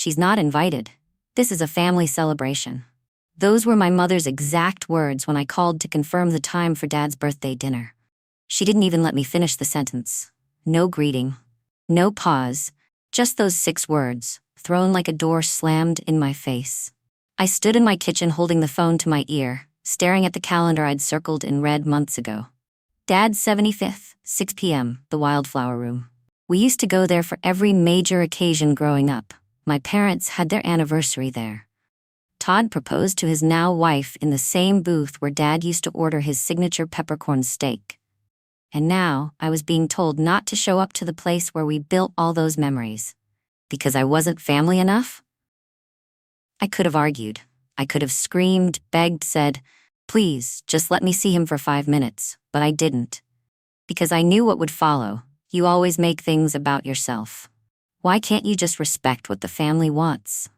She's not invited. This is a family celebration." Those were my mother's exact words when I called to confirm the time for Dad's birthday dinner. She didn't even let me finish the sentence. No greeting. No pause. Just those 6 words, thrown like a door slammed in my face. I stood in my kitchen holding the phone to my ear, staring at the calendar I'd circled in red months ago. Dad's 75th, 6 p.m., the Wildflower Room. We used to go there for every major occasion growing up. My parents had their anniversary there. Todd proposed to his now wife in the same booth where Dad used to order his signature peppercorn steak. And now I was being told not to show up to the place where we built all those memories. Because I wasn't family enough? I could have argued. I could have screamed, begged, said, "Please, just let me see him for 5 minutes," but I didn't. Because I knew what would follow. You always make things about yourself. Why can't you just respect what the family wants?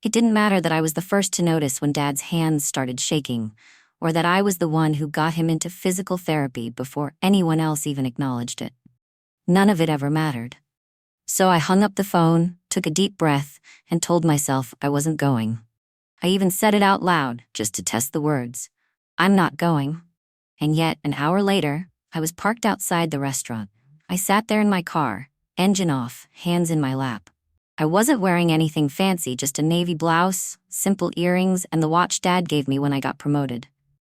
It didn't matter that I was the first to notice when Dad's hands started shaking, or that I was the one who got him into physical therapy before anyone else even acknowledged it. None of it ever mattered. So I hung up the phone, took a deep breath, and told myself I wasn't going. I even said it out loud, just to test the words. I'm not going. And yet, an hour later, I was parked outside the restaurant. I sat there in my car, engine off, hands in my lap. I wasn't wearing anything fancy, just a navy blouse, simple earrings, and the watch Dad gave me when I got promoted.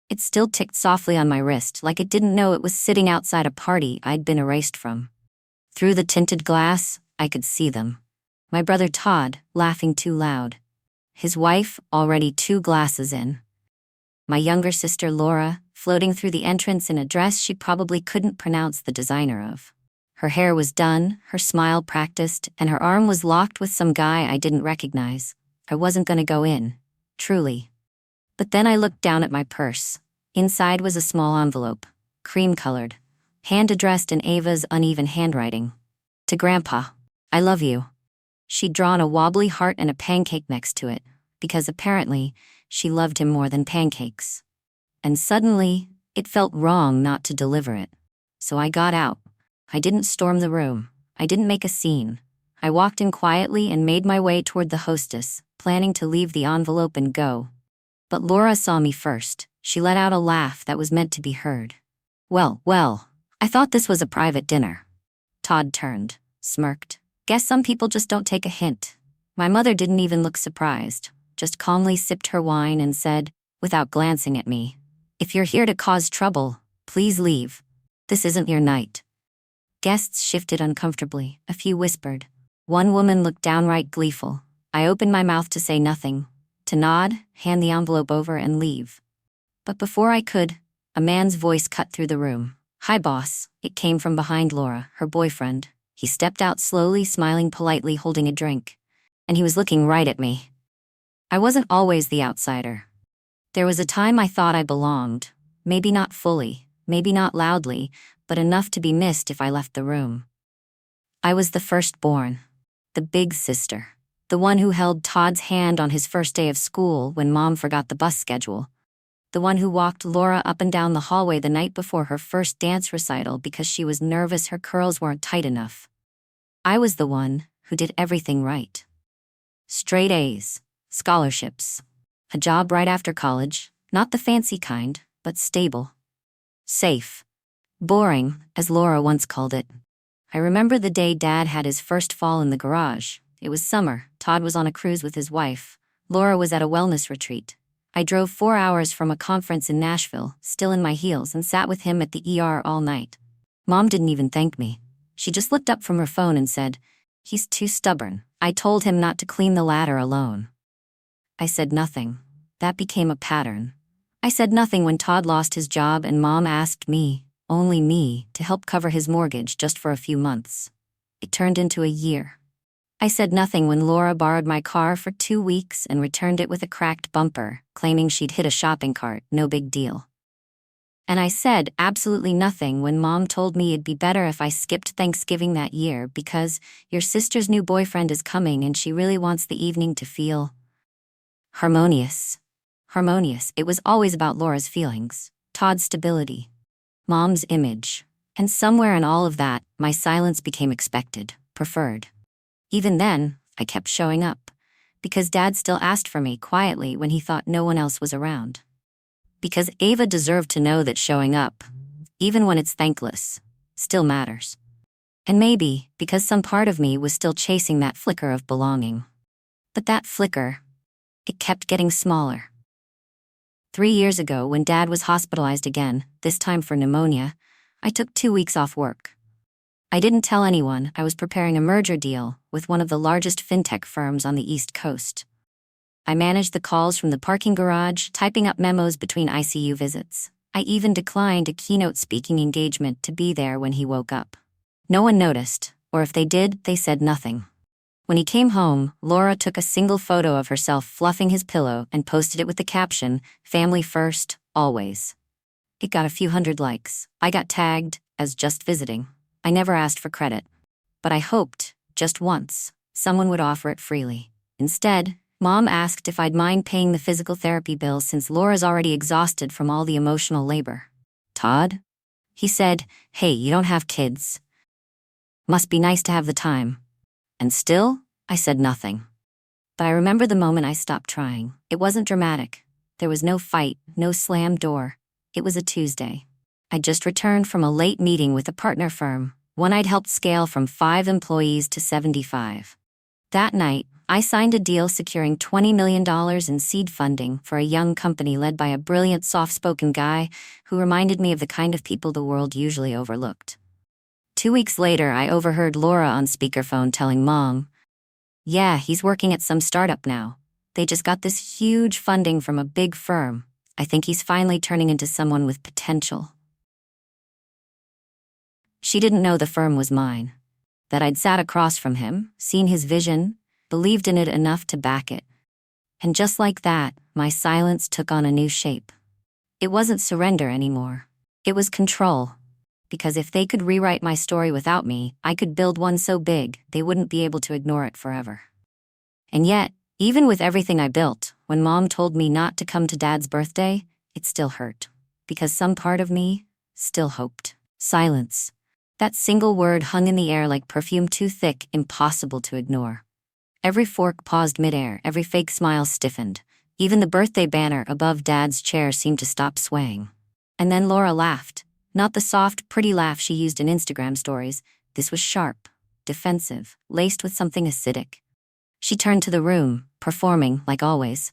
It still ticked softly on my wrist, like it didn't know it was sitting outside a party I'd been erased from. Through the tinted glass, I could see them. My brother Todd, laughing too loud. His wife, already 2 glasses in. My younger sister Laura, floating through the entrance in a dress she probably couldn't pronounce the designer of. Her hair was done, her smile practiced, and her arm was locked with some guy I didn't recognize. I wasn't gonna go in. Truly. But then I looked down at my purse. Inside was a small envelope, cream-colored, hand-addressed in Ava's uneven handwriting. To Grandpa, I love you. She'd drawn a wobbly heart and a pancake next to it, because apparently, she loved him more than pancakes. And suddenly, it felt wrong not to deliver it. So I got out. I didn't storm the room. I didn't make a scene. I walked in quietly and made my way toward the hostess, planning to leave the envelope and go. But Laura saw me first. She let out a laugh that was meant to be heard. Well, I thought this was a private dinner." Todd turned, smirked. "Guess some people just don't take a hint." My mother didn't even look surprised, just calmly sipped her wine and said, without glancing at me, "If you're here to cause trouble, please leave. This isn't your night." Guests shifted uncomfortably, a few whispered. One woman looked downright gleeful. I opened my mouth to say nothing, to nod, hand the envelope over, and leave. But before I could, a man's voice cut through the room. "Hi, boss." It came from behind Laura, her boyfriend. He stepped out slowly, smiling politely, holding a drink. And he was looking right at me. I wasn't always the outsider. There was a time I thought I belonged. Maybe not fully, maybe not loudly, but enough to be missed if I left the room. I was the firstborn, the big sister, the one who held Todd's hand on his first day of school when Mom forgot the bus schedule, the one who walked Laura up and down the hallway the night before her first dance recital because she was nervous her curls weren't tight enough. I was the one who did everything right. Straight A's, scholarships, a job right after college, not the fancy kind, but stable. Safe. Boring, as Laura once called it. I remember the day Dad had his first fall in the garage. It was summer. Todd was on a cruise with his wife. Laura was at a wellness retreat. I drove 4 hours from a conference in Nashville, still in my heels, and sat with him at the ER all night. Mom didn't even thank me. She just looked up from her phone and said, "He's too stubborn." I told him not to clean the ladder alone. I said nothing. That became a pattern. I said nothing when Todd lost his job and Mom asked me, only me, to help cover his mortgage just for a few months. It turned into a year. I said nothing when Laura borrowed my car for 2 weeks and returned it with a cracked bumper, claiming she'd hit a shopping cart, no big deal. And I said absolutely nothing when Mom told me it'd be better if I skipped Thanksgiving that year because your sister's new boyfriend is coming and she really wants the evening to feel harmonious. Harmonious. It was always about Laura's feelings, Todd's stability, Mom's image. And somewhere in all of that, my silence became expected, preferred. Even then, I kept showing up, Because Dad still asked for me quietly when he thought no one else was around. Because Ava deserved to know that showing up, even when it's thankless, still matters. And maybe because some part of me was still chasing that flicker of belonging. But that flicker, it kept getting smaller. 3 years ago, when Dad was hospitalized again, this time for pneumonia, I took 2 weeks off work. I didn't tell anyone I was preparing a merger deal with one of the largest fintech firms on the East Coast. I managed the calls from the parking garage, typing up memos between ICU visits. I even declined a keynote speaking engagement to be there when he woke up. No one noticed, or if they did, they said nothing. When he came home, Laura took a single photo of herself fluffing his pillow and posted it with the caption, "Family first, always." It got a few hundred likes. I got tagged as just visiting. I never asked for credit. But I hoped, just once, someone would offer it freely. Instead, Mom asked if I'd mind paying the physical therapy bill since Laura's already exhausted from all the emotional labor. "Todd?" He said, "Hey, you don't have kids. Must be nice to have the time." And still, I said nothing. But I remember the moment I stopped trying. It wasn't dramatic. There was no fight, no slammed door. It was a Tuesday. I'd just returned from a late meeting with a partner firm, one I'd helped scale from 5 employees to 75. That night, I signed a deal securing $20 million in seed funding for a young company led by a brilliant, soft-spoken guy who reminded me of the kind of people the world usually overlooked. 2 weeks later, I overheard Laura on speakerphone telling Mom, "Yeah, he's working at some startup now. They just got this huge funding from a big firm. I think he's finally turning into someone with potential." She didn't know the firm was mine, that I'd sat across from him, seen his vision, believed in it enough to back it. And just like that, my silence took on a new shape. It wasn't surrender anymore. It was control. Because if they could rewrite my story without me, I could build one so big they wouldn't be able to ignore it forever. And yet, even with everything I built, when Mom told me not to come to Dad's birthday, it still hurt. Because some part of me still hoped. Silence. That single word hung in the air like perfume too thick, impossible to ignore. Every fork paused midair, every fake smile stiffened. Even the birthday banner above Dad's chair seemed to stop swaying. And then Laura laughed. Not the soft, pretty laugh she used in Instagram stories. This was sharp, defensive, laced with something acidic. She turned to the room, performing, like always.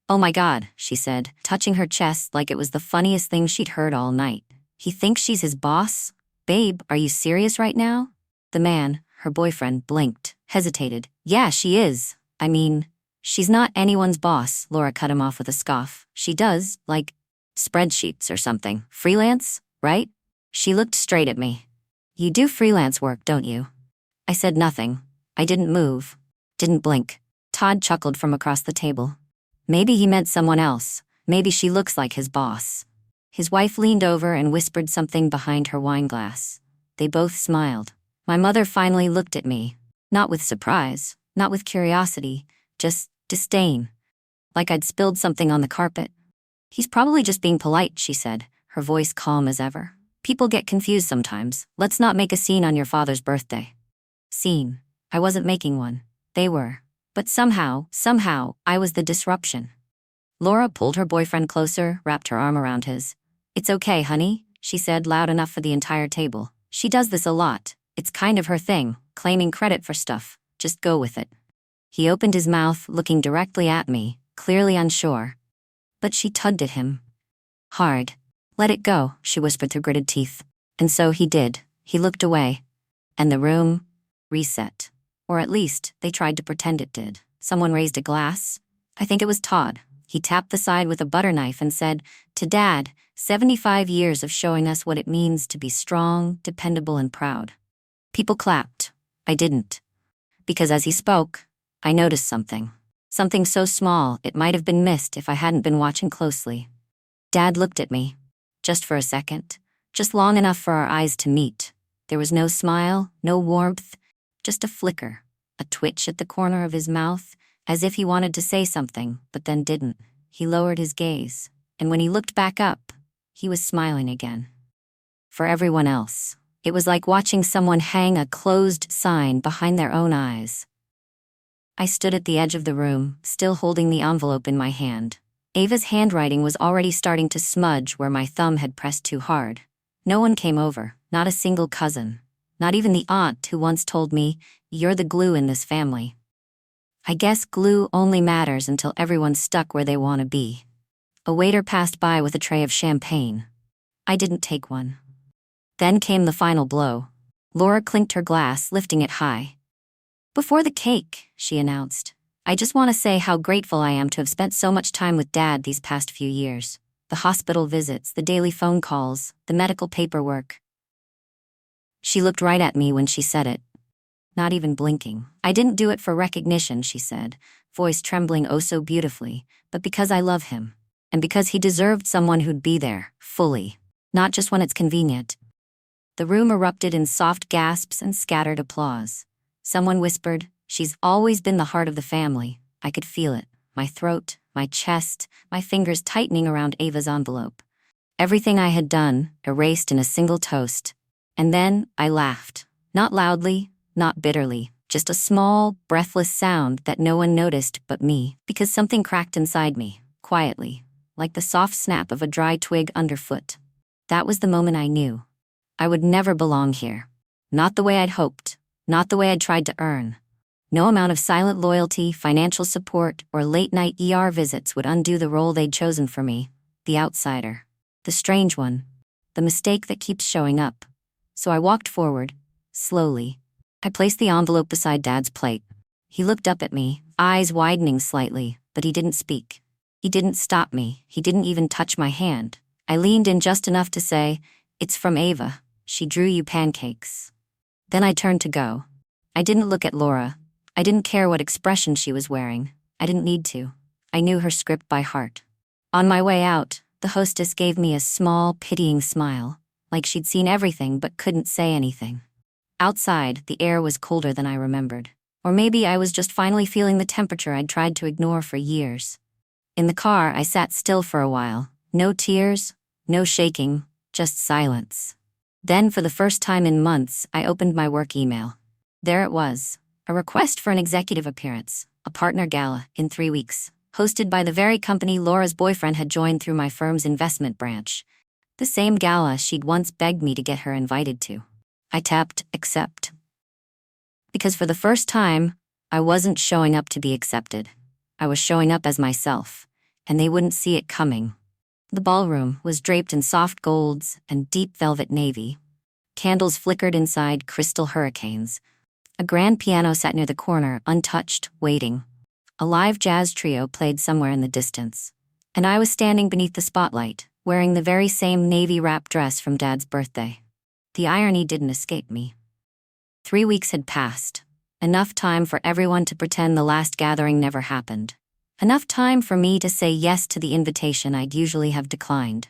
"Oh my God," she said, touching her chest like it was the funniest thing she'd heard all night. "He thinks she's his boss? Babe, are you serious right now?" The man, her boyfriend, blinked, hesitated. "Yeah, she is. I mean, she's not anyone's boss," Laura cut him off with a scoff. "She does, like, spreadsheets or something. Freelance, right?" She looked straight at me. "You do freelance work, don't you?" I said nothing. I didn't move. Didn't blink. Todd chuckled from across the table. Maybe he meant someone else. Maybe she looks like his boss. His wife leaned over and whispered something behind her wine glass. They both smiled. My mother finally looked at me. Not with surprise, not with curiosity, just disdain. Like I'd spilled something on the carpet. "He's probably just being polite," she said, her voice calm as ever. "People get confused sometimes. Let's not make a scene on your father's birthday." Scene. I wasn't making one. They were. But somehow, I was the disruption. Laura pulled her boyfriend closer, wrapped her arm around his. "It's okay, honey," she said loud enough for the entire table. "She does this a lot. It's kind of her thing, claiming credit for stuff. Just go with it." He opened his mouth, looking directly at me, clearly unsure. But she tugged at him. Hard. "Let it go," she whispered through gritted teeth. And so he did. He looked away. And the room reset. Or at least, they tried to pretend it did. Someone raised a glass. I think it was Todd. He tapped the side with a butter knife and said, "To Dad, 75 years of showing us what it means to be strong, dependable, and proud." People clapped. I didn't. Because as he spoke, I noticed something. Something so small it might have been missed if I hadn't been watching closely. Dad looked at me. Just for a second. Just long enough for our eyes to meet. There was no smile, no warmth, just a flicker, a twitch at the corner of his mouth, as if he wanted to say something, but then didn't. He lowered his gaze, and when he looked back up, he was smiling again. For everyone else, it was like watching someone hang a closed sign behind their own eyes. I stood at the edge of the room, still holding the envelope in my hand. Ava's handwriting was already starting to smudge where my thumb had pressed too hard. No one came over, not a single cousin. Not even the aunt who once told me, "You're the glue in this family." I guess glue only matters until everyone's stuck where they want to be. A waiter passed by with a tray of champagne. I didn't take one. Then came the final blow. Laura clinked her glass, lifting it high. "Before the cake," she announced, "I just want to say how grateful I am to have spent so much time with Dad these past few years. The hospital visits, the daily phone calls, the medical paperwork." She looked right at me when she said it, not even blinking. "I didn't do it for recognition," she said, voice trembling oh so beautifully, "but because I love him. And because he deserved someone who'd be there, fully, not just when it's convenient." The room erupted in soft gasps and scattered applause. Someone whispered, "She's always been the heart of the family." I could feel it, my throat, my chest, my fingers tightening around Ava's envelope. Everything I had done, erased in a single toast. And then I laughed. Not loudly, not bitterly, just a small, breathless sound that no one noticed but me, because something cracked inside me, quietly, like the soft snap of a dry twig underfoot. That was the moment I knew. I would never belong here. Not the way I'd hoped, not the way I'd tried to earn. No amount of silent loyalty, financial support, or late-night ER visits would undo the role they'd chosen for me. The outsider. The strange one. The mistake that keeps showing up. So I walked forward, slowly. I placed the envelope beside Dad's plate. He looked up at me, eyes widening slightly, but he didn't speak. He didn't stop me. He didn't even touch my hand. I leaned in just enough to say, "It's from Ava. She drew you pancakes." Then I turned to go. I didn't look at Laura. I didn't care what expression she was wearing. I didn't need to. I knew her script by heart. On my way out, the hostess gave me a small, pitying smile, like she'd seen everything but couldn't say anything. Outside, the air was colder than I remembered. Or maybe I was just finally feeling the temperature I'd tried to ignore for years. In the car, I sat still for a while. No tears, no shaking, just silence. Then, for the first time in months, I opened my work email. There it was, a request for an executive appearance, a partner gala, in 3 weeks, hosted by the very company Laura's boyfriend had joined through my firm's investment branch. The same gala she'd once begged me to get her invited to. I tapped accept. Because for the first time, I wasn't showing up to be accepted. I was showing up as myself, and they wouldn't see it coming. The ballroom was draped in soft golds and deep velvet navy. Candles flickered inside crystal hurricanes. A grand piano sat near the corner, untouched, waiting. A live jazz trio played somewhere in the distance. And I was standing beneath the spotlight, wearing the very same navy wrap dress from Dad's birthday. The irony didn't escape me. 3 weeks had passed. Enough time for everyone to pretend the last gathering never happened. Enough time for me to say yes to the invitation I'd usually have declined.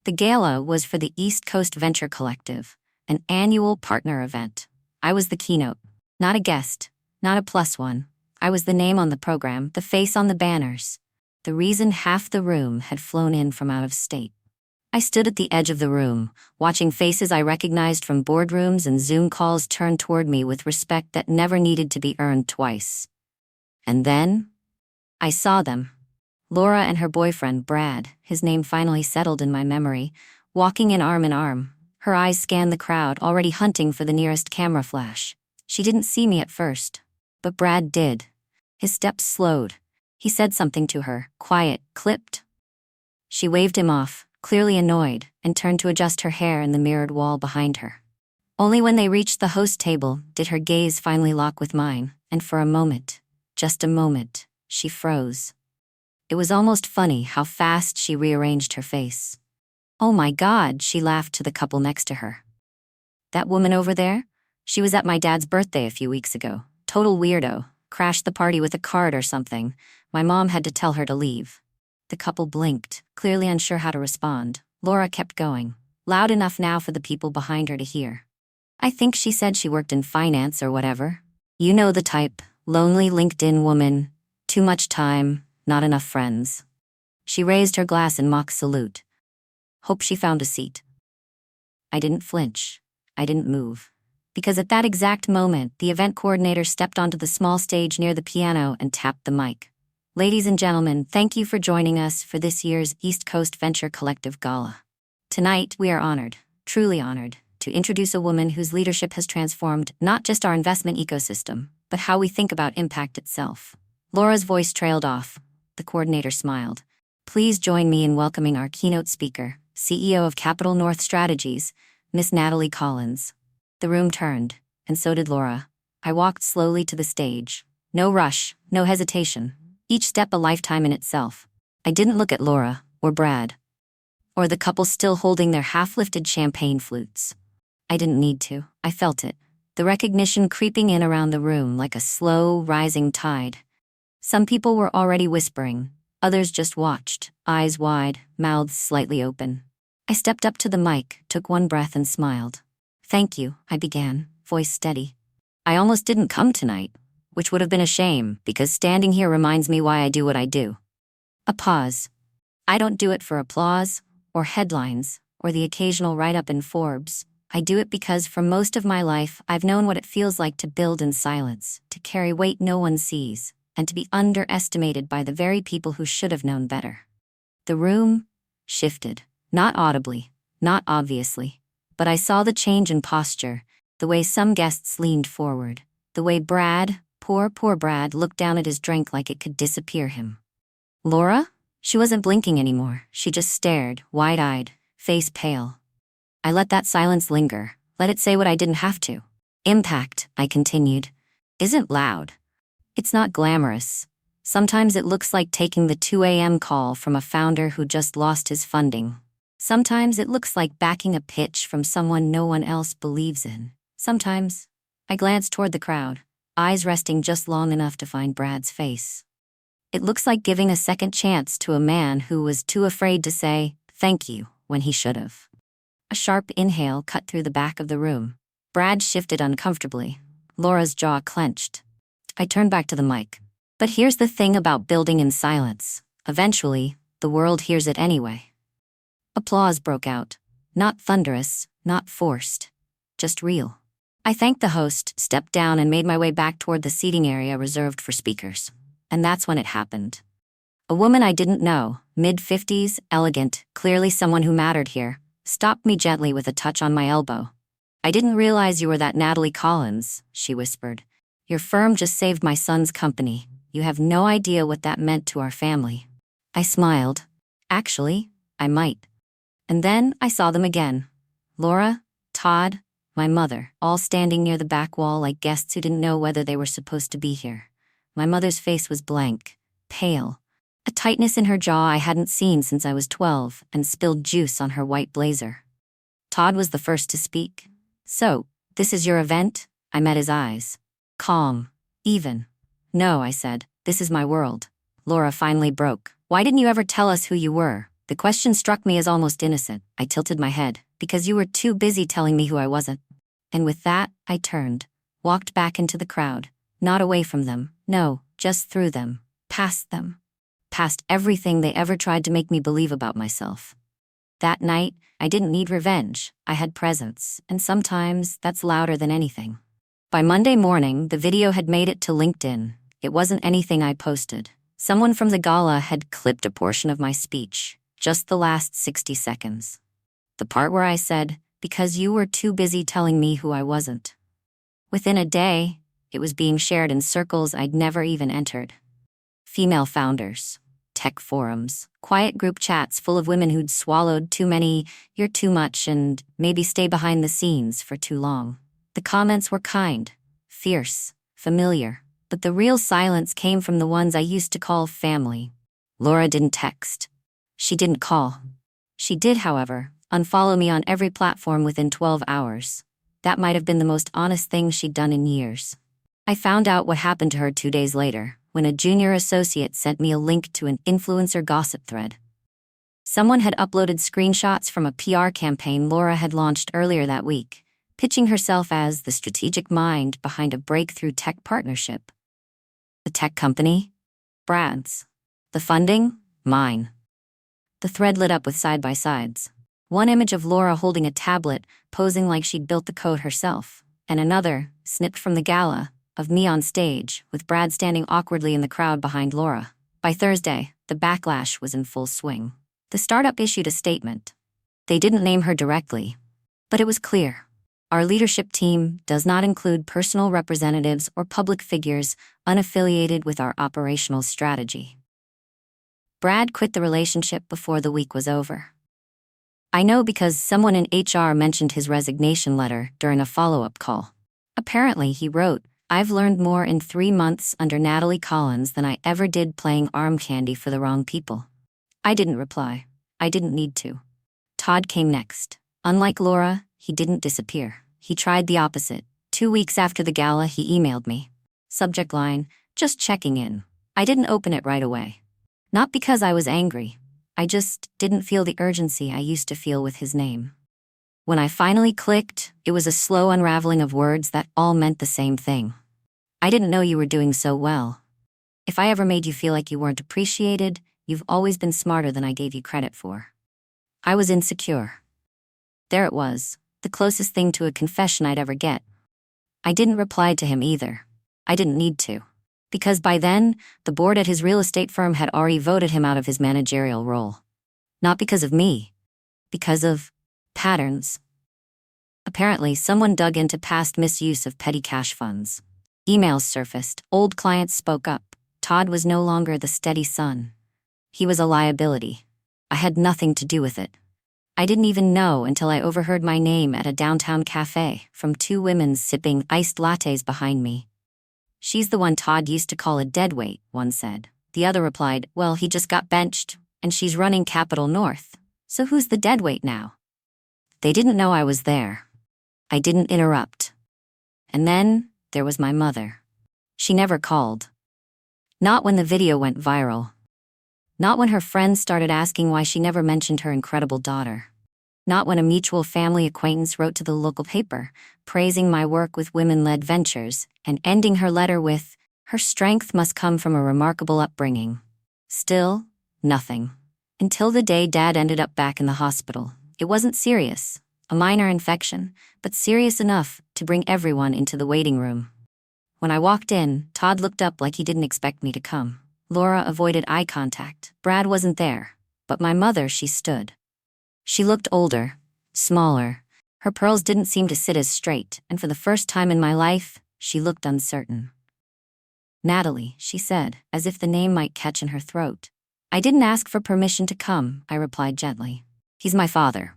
The gala was for the East Coast Venture Collective, an annual partner event. I was the keynote. Not a guest, not a plus one. I was the name on the program, the face on the banners. The reason half the room had flown in from out of state. I stood at the edge of the room, watching faces I recognized from boardrooms and Zoom calls turn toward me with respect that never needed to be earned twice. And then, I saw them. Laura and her boyfriend, Brad, his name finally settled in my memory, walking in arm. Her eyes scanned the crowd, already hunting for the nearest camera flash. She didn't see me at first, but Brad did. His steps slowed. He said something to her, quiet, clipped. She waved him off, clearly annoyed, and turned to adjust her hair in the mirrored wall behind her. Only when they reached the host table did her gaze finally lock with mine, and for a moment, just a moment, she froze. It was almost funny how fast she rearranged her face. "Oh my God," she laughed to the couple next to her. "That woman over there? She was at my dad's birthday a few weeks ago. Total weirdo. Crashed the party with a card or something. My mom had to tell her to leave." The couple blinked, clearly unsure how to respond. Laura kept going, loud enough now for the people behind her to hear. "I think she said she worked in finance or whatever. You know the type, lonely LinkedIn woman, too much time, not enough friends." She raised her glass in mock salute. "Hope she found a seat." I didn't flinch. I didn't move. Because at that exact moment, the event coordinator stepped onto the small stage near the piano and tapped the mic. Ladies and gentlemen, thank you for joining us for this year's East Coast Venture Collective Gala. Tonight, we are honored, truly honored, to introduce a woman whose leadership has transformed not just our investment ecosystem, but how we think about impact itself. Laura's voice trailed off. The coordinator smiled. Please join me in welcoming our keynote speaker, CEO of Capital North Strategies, Miss Natalie Collins. The room turned, and so did Laura. I walked slowly to the stage. No rush, no hesitation. Each step a lifetime in itself. I didn't look at Laura, or Brad, or the couple still holding their half-lifted champagne flutes. I didn't need to. I felt it. The recognition creeping in around the room like a slow, rising tide. Some people were already whispering. Others just watched, eyes wide, mouths slightly open. I stepped up to the mic, took one breath and smiled. Thank you, I began, voice steady. I almost didn't come tonight, which would have been a shame, because standing here reminds me why I do what I do. A pause. I don't do it for applause, or headlines, or the occasional write-up in Forbes. I do it because for most of my life, I've known what it feels like to build in silence, to carry weight no one sees, and to be underestimated by the very people who should have known better. The room shifted, not audibly, not obviously, but I saw the change in posture, the way some guests leaned forward, the way Brad, poor Brad, looked down at his drink like it could disappear him. Laura? She wasn't blinking anymore. She just stared, wide-eyed, face pale. I let that silence linger, let it say what I didn't have to. Impact, I continued, isn't loud. It's not glamorous. Sometimes it looks like taking the 2 a.m. call from a founder who just lost his funding. Sometimes it looks like backing a pitch from someone no one else believes in. Sometimes, I glanced toward the crowd, eyes resting just long enough to find Brad's face. It looks like giving a second chance to a man who was too afraid to say thank you when he should have. A sharp inhale cut through the back of the room. Brad shifted uncomfortably. Laura's jaw clenched. I turned back to the mic. But here's the thing about building in silence. Eventually, the world hears it anyway. Applause broke out. Not thunderous, not forced. Just real. I thanked the host, stepped down and made my way back toward the seating area reserved for speakers. And that's when it happened. A woman I didn't know, mid-50s, elegant, clearly someone who mattered here, stopped me gently with a touch on my elbow. I didn't realize you were that Natalie Collins, she whispered. Your firm just saved my son's company. You have no idea what that meant to our family. I smiled. Actually, I might. And then I saw them again. Laura, Todd, my mother, all standing near the back wall like guests who didn't know whether they were supposed to be here. My mother's face was blank, pale. A tightness in her jaw I hadn't seen since I was 12 and spilled juice on her white blazer. Todd was the first to speak. So, this is your event? I met his eyes. Calm. Even. No, I said. This is my world. Laura finally broke. Why didn't you ever tell us who you were? The question struck me as almost innocent. I tilted my head. Because you were too busy telling me who I wasn't. And with that, I turned. Walked back into the crowd. Not away from them. No, just through them. Past them. Past everything they ever tried to make me believe about myself. That night, I didn't need revenge. I had presence. And sometimes, that's louder than anything. By Monday morning, the video had made it to LinkedIn. It wasn't anything I posted. Someone from the gala had clipped a portion of my speech, just the last 60 seconds. The part where I said, because you were too busy telling me who I wasn't. Within a day, it was being shared in circles I'd never even entered. Female founders, tech forums, quiet group chats full of women who'd swallowed too many, you're too much, and maybe stay behind the scenes for too long. The comments were kind, fierce, familiar, but the real silence came from the ones I used to call family. Laura didn't text. She didn't call. She did, however, unfollow me on every platform within 12 hours. That might have been the most honest thing she'd done in years. I found out what happened to her 2 days later, when a junior associate sent me a link to an influencer gossip thread. Someone had uploaded screenshots from a PR campaign Laura had launched earlier that week, pitching herself as the strategic mind behind a breakthrough tech partnership. The tech company? Brad's. The funding? Mine. The thread lit up with side-by-sides. One image of Laura holding a tablet, posing like she'd built the code herself. And another, snipped from the gala, of me on stage, with Brad standing awkwardly in the crowd behind Laura. By Thursday, the backlash was in full swing. The startup issued a statement. They didn't name her directly, but it was clear. Our leadership team does not include personal representatives or public figures unaffiliated with our operational strategy. Brad quit the relationship before the week was over. I know because someone in HR mentioned his resignation letter during a follow-up call. Apparently, he wrote, "I've learned more in 3 months under Natalie Collins than I ever did playing arm candy for the wrong people." I didn't reply. I didn't need to. Todd came next. Unlike Laura, he didn't disappear. He tried the opposite. 2 weeks after the gala, he emailed me. Subject line, "Just checking in." I didn't open it right away. Not because I was angry. I just didn't feel the urgency I used to feel with his name. When I finally clicked, it was a slow unraveling of words that all meant the same thing. "I didn't know you were doing so well. If I ever made you feel like you weren't appreciated, you've always been smarter than I gave you credit for." I was insecure. There it was, the closest thing to a confession I'd ever get. I didn't reply to him either. I didn't need to. Because by then, the board at his real estate firm had already voted him out of his managerial role. Not because of me. Because of patterns. Apparently, someone dug into past misuse of petty cash funds. Emails surfaced, old clients spoke up. Todd was no longer the steady son. He was a liability. I had nothing to do with it. I didn't even know until I overheard my name at a downtown cafe from 2 women sipping iced lattes behind me. "She's the one Todd used to call a deadweight," one said. The other replied, "Well, he just got benched, and she's running Capital North. So who's the deadweight now?" They didn't know I was there. I didn't interrupt. And then there was my mother. She never called. Not when the video went viral. Not when her friends started asking why she never mentioned her incredible daughter. Not when a mutual family acquaintance wrote to the local paper, praising my work with women-led ventures, and ending her letter with, "Her strength must come from a remarkable upbringing." Still, nothing. Until the day Dad ended up back in the hospital. It wasn't serious, a minor infection, but serious enough to bring everyone into the waiting room. When I walked in, Todd looked up like he didn't expect me to come. Laura avoided eye contact. Brad wasn't there, but my mother, she stood. She looked older, smaller. Her pearls didn't seem to sit as straight, and for the first time in my life, she looked uncertain. "Natalie," she said, as if the name might catch in her throat. "I didn't ask for permission to come," I replied gently. "He's my father."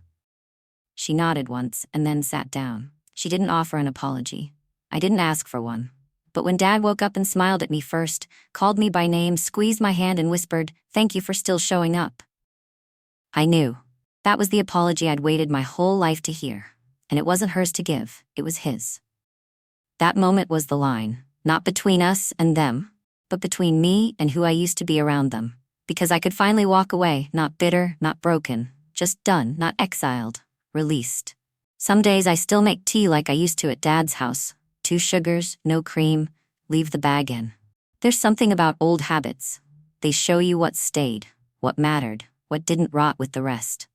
She nodded once and then sat down. She didn't offer an apology. I didn't ask for one. But when Dad woke up and smiled at me first, called me by name, squeezed my hand and whispered, "Thank you for still showing up," I knew. That was the apology I'd waited my whole life to hear. And it wasn't hers to give, it was his. That moment was the line, not between us and them, but between me and who I used to be around them. Because I could finally walk away, not bitter, not broken, just done, not exiled, released. Some days I still make tea like I used to at Dad's house. 2 sugars, no cream, leave the bag in. There's something about old habits. They show you what stayed, what mattered, what didn't rot with the rest.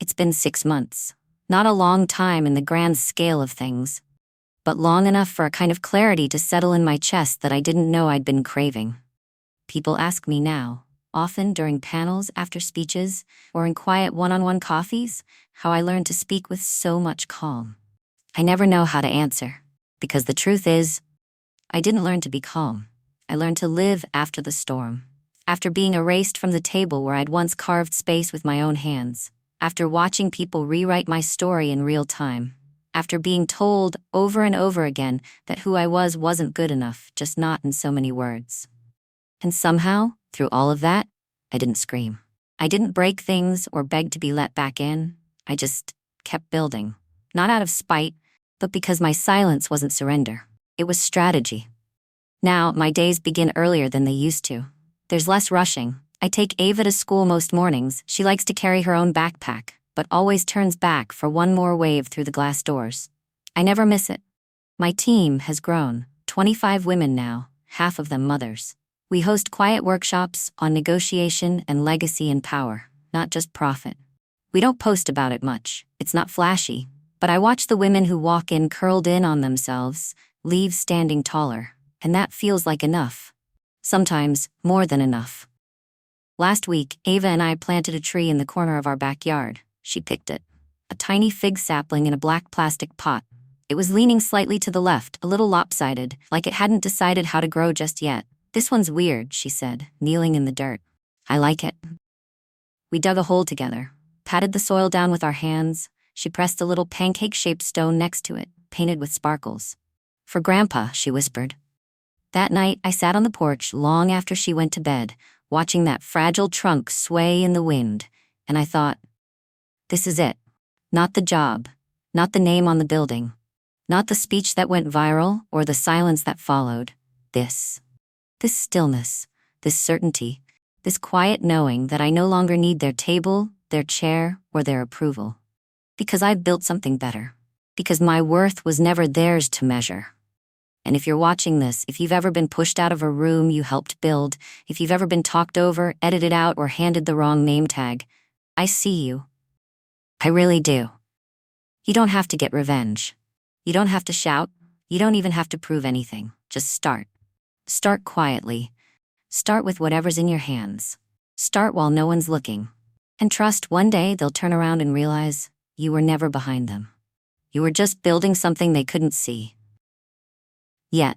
It's been 6 months. Not a long time in the grand scale of things, but long enough for a kind of clarity to settle in my chest that I didn't know I'd been craving. People ask me now, often during panels, after speeches, or in quiet one-on-one coffees, how I learned to speak with so much calm. I never know how to answer. Because the truth is, I didn't learn to be calm. I learned to live after the storm. After being erased from the table where I'd once carved space with my own hands. After watching people rewrite my story in real time. After being told over and over again that who I was wasn't good enough, just not in so many words. And somehow, through all of that, I didn't scream. I didn't break things or beg to be let back in. I just kept building. Not out of spite, but because my silence wasn't surrender. It was strategy. Now, my days begin earlier than they used to. There's less rushing. I take Ava to school most mornings. She likes to carry her own backpack, but always turns back for one more wave through the glass doors. I never miss it. My team has grown. 25 women now, half of them mothers. We host quiet workshops on negotiation and legacy and power, not just profit. We don't post about it much. It's not flashy. But I watch the women who walk in curled in on themselves, leave standing taller, and that feels like enough. Sometimes, more than enough. Last week, Ava and I planted a tree in the corner of our backyard. She picked it. A tiny fig sapling in a black plastic pot. It was leaning slightly to the left, a little lopsided, like it hadn't decided how to grow just yet. "This one's weird," she said, kneeling in the dirt. "I like it." We dug a hole together, patted the soil down with our hands. She pressed a little pancake-shaped stone next to it, painted with sparkles. "For Grandpa," she whispered. That night, I sat on the porch long after she went to bed, watching that fragile trunk sway in the wind, and I thought, this is it. Not the job, not the name on the building, not the speech that went viral or the silence that followed. This stillness, this certainty, this quiet knowing that I no longer need their table, their chair, or their approval. Because I've built something better. Because my worth was never theirs to measure. And if you're watching this, if you've ever been pushed out of a room you helped build, if you've ever been talked over, edited out, or handed the wrong name tag, I see you. I really do. You don't have to get revenge. You don't have to shout. You don't even have to prove anything. Just start. Start quietly. Start with whatever's in your hands. Start while no one's looking. And trust one day they'll turn around and realize you were never behind them. You were just building something they couldn't see. Yet.